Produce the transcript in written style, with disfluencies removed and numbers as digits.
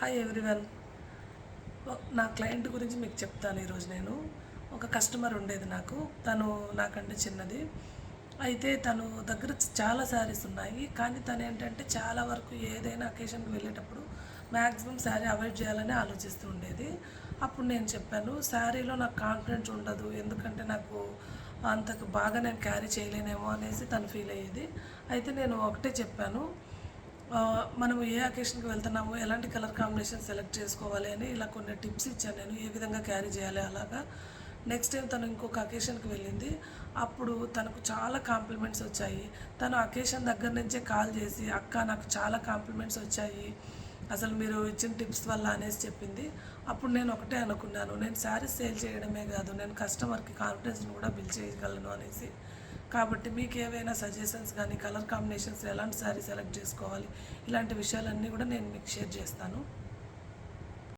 Hi everyone. నా client గురించి మీకు చెప్తాను. ఈరోజు నేను ఒక కస్టమర్ ఉండేది నాకు. తను నాకంటే చిన్నది. అయితే తను దగ్గర చాలా శారీస్ ఉన్నాయి. కానీ తను ఏంటంటే చాలా వరకు ఏదైనా అకేషన్కి వెళ్ళేటప్పుడు మ్యాక్సిమం శారీ అవాయిడ్ చేయాలని ఆలోచిస్తూ ఉండేది. అప్పుడు నేను చెప్పాను, శారీలో నాకు కాన్ఫిడెన్స్ ఉండదు, ఎందుకంటే నాకు అంతకు బాగా నేను క్యారీ చేయలేనేమో అనేసి తను ఫీల్ అయ్యేది. అయితే నేను ఒకటే చెప్పాను, మనం ఏ అకేషన్కి వెళ్తున్నామో ఎలాంటి కలర్ కాంబినేషన్ సెలెక్ట్ చేసుకోవాలి అని ఇలా కొన్ని టిప్స్ ఇచ్చాను నేను, ఏ విధంగా క్యారీ చేయాలి అలాగా. నెక్స్ట్ టైం తను ఇంకొక అకేషన్కి వెళ్ళింది. అప్పుడు తనకు చాలా కాంప్లిమెంట్స్ వచ్చాయి. తను అకేషన్ దగ్గర నుంచే కాల్ చేసి, అక్క నాకు చాలా కాంప్లిమెంట్స్ వచ్చాయి అసలు మీరు ఇచ్చిన టిప్స్ వల్ల అనేసి చెప్పింది. అప్పుడు నేను ఒకటే అనుకున్నాను, నేను శారీస్ సేల్ చేయడమే కాదు, నేను కస్టమర్కి కాన్ఫిడెన్స్ని కూడా బిల్డ్ చేయగలను అనేసి. కాబట్టి మీకు ఏవైనా సజెషన్స్ కానీ, కలర్ కాంబినేషన్స్ ఎలాంటి శారీ సెలెక్ట్ చేసుకోవాలి, ఇలాంటి విషయాలన్నీ కూడా నేను మీకు షేర్ చేస్తాను.